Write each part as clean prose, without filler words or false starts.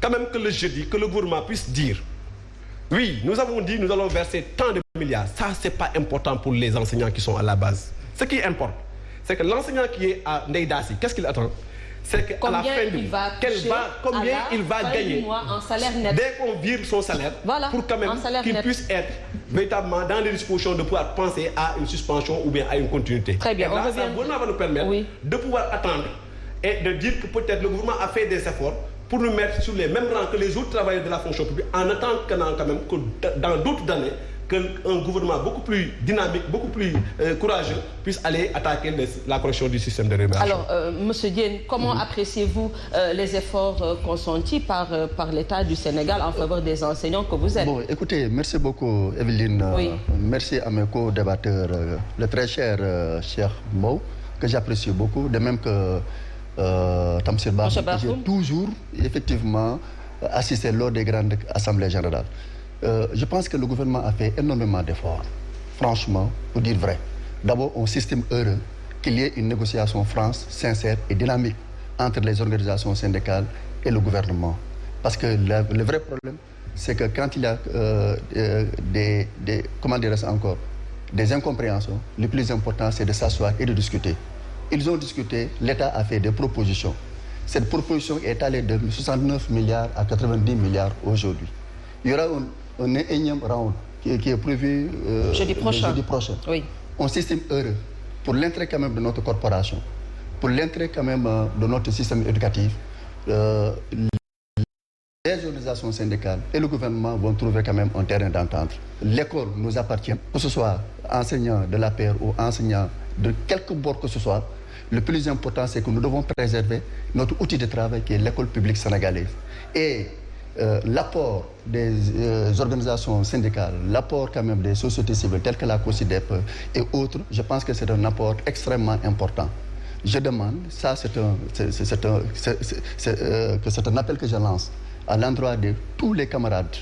quand même que le jeudi, que le gouvernement puisse dire, oui, nous avons dit, nous allons verser tant de milliards. Ça, c'est pas important pour les enseignants qui sont à la base. Ce qui importe, c'est que l'enseignant qui est à Neydassi, qu'est-ce qu'il attend? C'est qu'à la fin du mois, combien il va gagner en salaire net. Dès qu'on vire son salaire, voilà, pour quand même qu'il puisse être véritablement dans les dispositions de pouvoir penser à une suspension ou bien à une continuité. Très bien, là, ça va nous permettre de pouvoir attendre et de dire que peut-être le gouvernement a fait des efforts pour nous mettre sur les mêmes rangs que les autres travailleurs de la fonction publique, en attendant quand même que dans d'autres années, qu'un gouvernement beaucoup plus dynamique, beaucoup plus courageux puisse aller attaquer la correction du système de rémunération. Alors, M. Diène, comment appréciez-vous les efforts consentis par l'État du Sénégal en faveur des enseignants que vous êtes? Bon, écoutez, merci beaucoup, Evelyne. Merci à mes co-débatteurs, le très cher Cheikh Mbow, que j'apprécie beaucoup, de même que Tamsir Bakhoum, que j'ai toujours, effectivement, assisté lors des grandes assemblées générales. Je pense que le gouvernement a fait énormément d'efforts, franchement, pour dire vrai. D'abord, on estime heureux qu'il y ait une négociation franche, sincère et dynamique entre les organisations syndicales et le gouvernement. Parce que le vrai problème, c'est que quand il y a comment dire ça encore, des incompréhensions, le plus important, c'est de s'asseoir et de discuter. Ils ont discuté, l'État a fait des propositions. Cette proposition est allée de 69 milliards à 90 milliards aujourd'hui. Il y aura un énième round qui est prévu jeudi prochain. Oui. On s'estime heureux pour l'intérêt quand même de notre corporation, pour l'intérêt quand même de notre système éducatif. Les organisations syndicales et le gouvernement vont trouver quand même un terrain d'entente. L'école nous appartient, que ce soit enseignant de la paire ou enseignant de quelque bord que ce soit. Le plus important, c'est que nous devons préserver notre outil de travail qui est l'école publique sénégalaise. Et l'apport des organisations syndicales, l'apport quand même des sociétés civiles telles que la COSIDEP et autres, je pense que c'est un apport extrêmement important. Je demande, ça c'est un appel que je lance à l'endroit de tous les camarades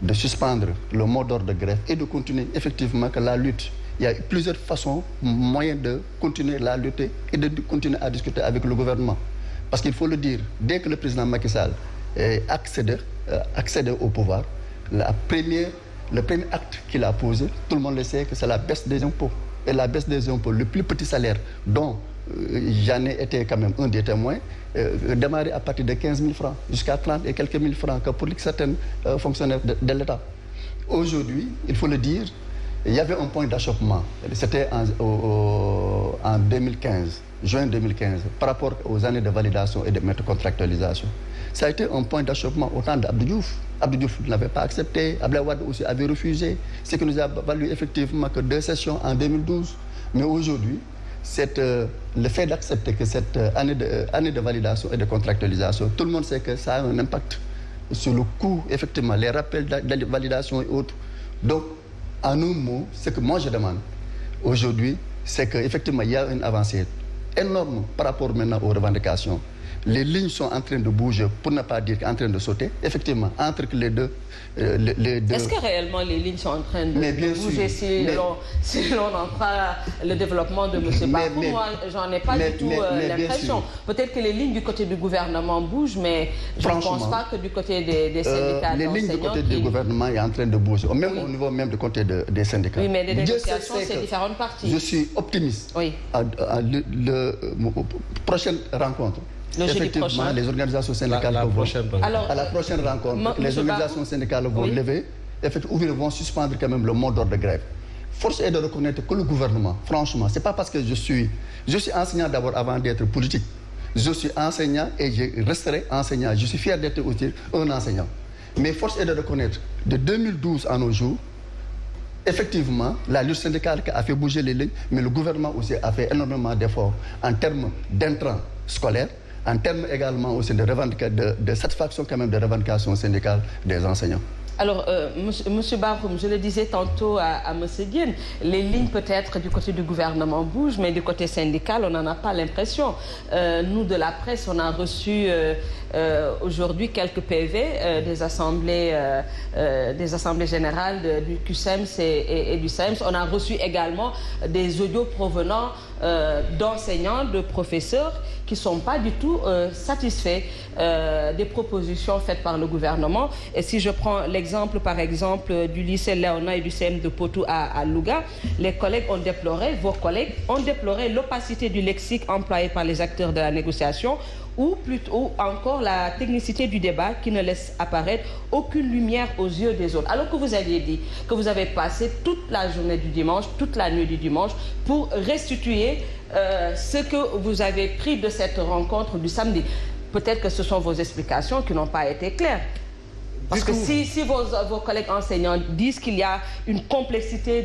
de suspendre le mot d'ordre de grève et de continuer effectivement que la lutte. Il y a plusieurs façons, moyens de continuer la lutte et de continuer à discuter avec le gouvernement. Parce qu'il faut le dire, dès que le président Macky Sall accède au pouvoir, le premier acte qu'il a posé, tout le monde le sait, que c'est la baisse des impôts. Et la baisse des impôts, le plus petit salaire, dont j'en ai été quand même un des témoins, démarrer à partir de 15 000 francs, jusqu'à 30 et quelques mille francs, que pour certains fonctionnaires de l'État. Aujourd'hui, il faut le dire, il y avait un point d'achoppement. C'était en 2015, juin 2015, par rapport aux années de validation et de contractualisation. Ça a été un point d'achoppement au temps d'Abdou Diouf. Abdou Diouf ne l'avait pas accepté, Abdoulaye Wade aussi avait refusé, ce qui nous a valu effectivement que 2 sessions en 2012. Mais aujourd'hui, le fait d'accepter que cette année de validation et de contractualisation, tout le monde sait que ça a un impact sur le coût, effectivement, les rappels de validation et autres. Donc, en un mot, ce que moi je demande aujourd'hui, c'est qu'effectivement, il y a une avancée énorme par rapport maintenant aux revendications. Les lignes sont en train de bouger, pour ne pas dire en train de sauter. Effectivement, entre les deux... Est-ce que réellement les lignes sont en train de bouger si l'on en croit le développement de M. Bakou? Moi, j'en ai pas du tout l'impression. Peut-être que les lignes du côté du gouvernement bougent, mais je ne pense pas que du côté des syndicats les lignes du côté du gouvernement sont en train de bouger, même au niveau même du côté des syndicats. Oui, mais les négociations, c'est différentes parties. Je suis optimiste. Oui. À la prochaine rencontre. Effectivement, les organisations syndicales à la prochaine rencontre, les organisations syndicales vont lever, vont suspendre quand même le mot d'ordre de grève. Force est de reconnaître que le gouvernement, franchement, c'est pas parce que je suis enseignant d'abord avant d'être politique. Je suis enseignant et je resterai enseignant. Je suis fier d'être aussi un enseignant. Mais force est de reconnaître, de 2012 à nos jours, effectivement, la lutte syndicale a fait bouger les lignes, mais le gouvernement aussi a fait énormément d'efforts en termes d'intrants scolaires, en termes également aussi de satisfaction quand même des revendications syndicales des enseignants. Alors, Monsieur Bakhoum, je le disais tantôt à M. Diène, les lignes peut-être du côté du gouvernement bougent, mais du côté syndical, on n'en a pas l'impression. Nous, de la presse, on a reçu aujourd'hui quelques PV des assemblées générales du QSEMS et du SAEMS. On a reçu également des audios provenant d'enseignants, de professeurs qui ne sont pas du tout satisfaits des propositions faites par le gouvernement. Et si je prends l'exemple, par exemple, du lycée Léona et du CM de Potou à Louga, les collègues ont déploré, vos collègues ont déploré l'opacité du lexique employé par les acteurs de la négociation, ou plutôt encore la technicité du débat qui ne laisse apparaître aucune lumière aux yeux des autres. Alors que vous aviez dit que vous avez passé toute la journée du dimanche, toute la nuit du dimanche pour restituer ce que vous avez pris de cette rencontre du samedi. Peut-être que ce sont vos explications qui n'ont pas été claires. Parce que si vos collègues enseignants disent qu'il y a une complexité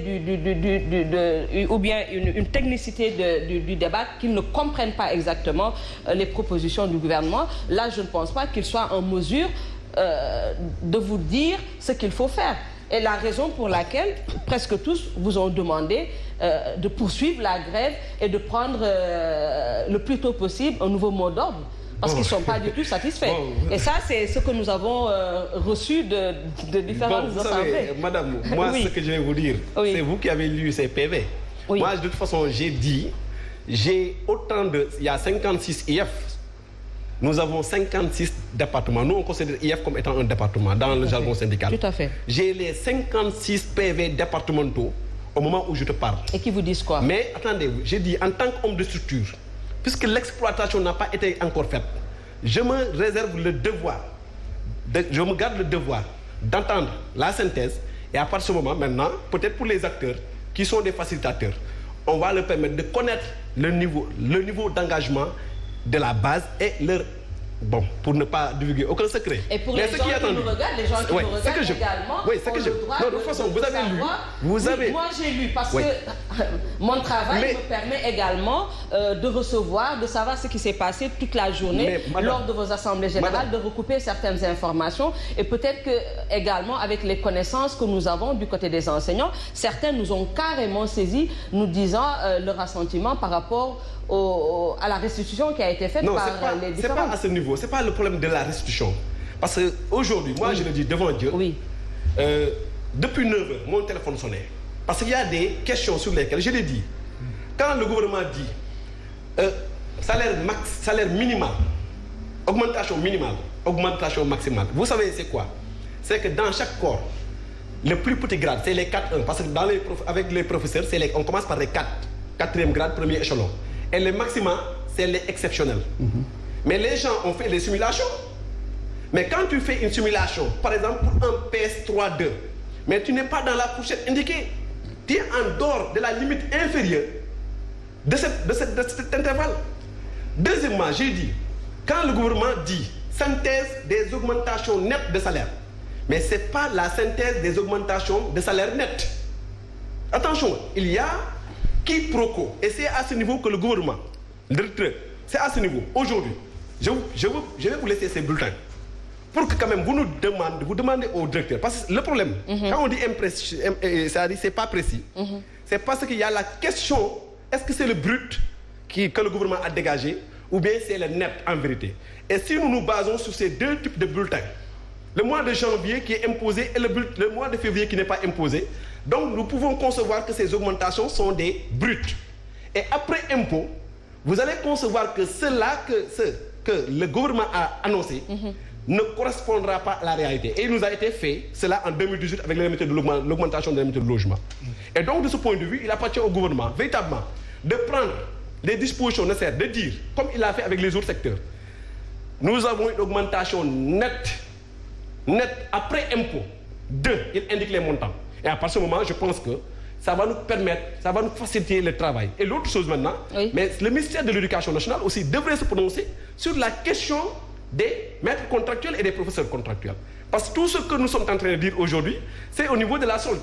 ou bien une technicité du débat, qu'ils ne comprennent pas exactement les propositions du gouvernement, là je ne pense pas qu'ils soient en mesure de vous dire ce qu'il faut faire. Et la raison pour laquelle presque tous vous ont demandé de poursuivre la grève et de prendre le plus tôt possible un nouveau mot d'ordre. Parce qu'ils ne sont pas du tout satisfaits. Et ça, c'est ce que nous avons reçu de différentes assemblées. Madame, moi, ce que je vais vous dire, c'est vous qui avez lu ces PV. Moi, de toute façon, j'ai dit, il y a 56 IF. Nous avons 56 départements. Nous, on considère IF comme étant un département dans le jargon syndical. Tout à fait. J'ai les 56 PV départementaux au moment où je te parle. Et qui vous disent quoi? Mais attendez, j'ai dit, en tant qu'homme de structure, puisque l'exploitation n'a pas été encore faite, je me réserve le devoir, je me garde le devoir d'entendre la synthèse et à partir de ce moment, maintenant, peut-être pour les acteurs qui sont des facilitateurs, on va leur permettre de connaître le niveau d'engagement de la base et leur... Bon, pour ne pas divulguer aucun secret. Et pour les gens qui nous regardent, les gens qui nous regardent également, oui, c'est que je... Non, de toute façon, vous avez lu. Vous avez... Moi, j'ai lu parce que mon travail me permet également de recevoir, de savoir ce qui s'est passé toute la journée lors de vos assemblées générales, de recouper certaines informations et peut-être que également avec les connaissances que nous avons du côté des enseignants, certains nous ont carrément saisis, nous disant leur assentiment par rapport à la restitution qui a été faite par les différents... Non, c'est pas à ce niveau, c'est pas le problème de la restitution. Parce qu'aujourd'hui, moi je le dis devant Dieu, depuis 9 heures, mon téléphone sonnait. Parce qu'il y a des questions sur lesquelles, je l'ai dit, quand le gouvernement dit salaire minimal, augmentation minimale, augmentation maximale, vous savez c'est quoi? C'est que dans chaque corps, le plus petit grade, c'est les 4-1. Parce que avec les professeurs, on commence par les 4e grade, premier échelon. Et le maximum, c'est les exceptionnels. Mais les gens ont fait les simulations. Mais quand tu fais une simulation, par exemple pour un PS3-2, mais tu n'es pas dans la fourchette indiquée. Tu es en dehors de la limite inférieure de cet intervalle. Deuxièmement, j'ai dit, quand le gouvernement dit synthèse des augmentations nettes de salaire, mais ce n'est pas la synthèse des augmentations de salaire net. Attention, il y a quiproquo. Et c'est à ce niveau que le gouvernement, c'est à ce niveau. Aujourd'hui, je vais vous laisser ces bulletins pour que quand même vous demandez au directeur. Parce que le problème, quand on dit c'est-à-dire c'est pas précis, c'est parce qu'il y a la question, est-ce que c'est le brut que le gouvernement a dégagé ou bien c'est le net en vérité? Et si nous nous basons sur ces deux types de bulletins, le mois de janvier qui est imposé et le mois de février qui n'est pas imposé, donc nous pouvons concevoir que ces augmentations sont des bruts. Et après impôt, vous allez concevoir que que le gouvernement a annoncé ne correspondra pas à la réalité. Et il nous a été fait cela en 2018 avec l'augmentation de l'indemnité de logement. Et donc de ce point de vue, il appartient au gouvernement véritablement de prendre les dispositions nécessaires, de dire, comme il l'a fait avec les autres secteurs, nous avons une augmentation nette après impôt. Il indique les montants. Et à partir de ce moment, je pense que ça va nous permettre, ça va nous faciliter le travail. Et l'autre chose maintenant, mais le ministère de l'Éducation nationale aussi devrait se prononcer sur la question des maîtres contractuels et des professeurs contractuels. Parce que tout ce que nous sommes en train de dire aujourd'hui, c'est au niveau de la solde.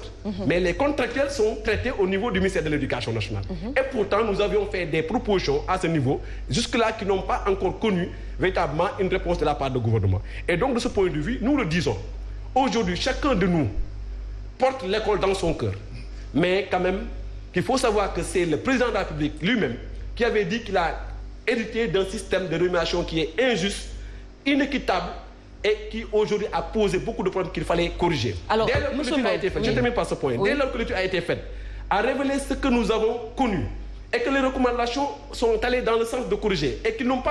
Mais les contractuels sont traités au niveau du ministère de l'Éducation nationale. Et pourtant, nous avions fait des propositions à ce niveau, jusque-là, qui n'ont pas encore connu véritablement une réponse de la part du gouvernement. Et donc, de ce point de vue, nous le disons. Aujourd'hui, chacun de nous porte l'école dans son cœur. Mais quand même, il faut savoir que c'est le président de la République lui-même qui avait dit qu'il a hérité d'un système de rémunération qui est injuste, inéquitable et qui aujourd'hui a posé beaucoup de problèmes qu'il fallait corriger. Alors, dès lors que l'étude a été faite, je termine par ce point, dès lors que l'étude a été faite, a révélé ce que nous avons connu et que les recommandations sont allées dans le sens de corriger et qu'ils n'ont pas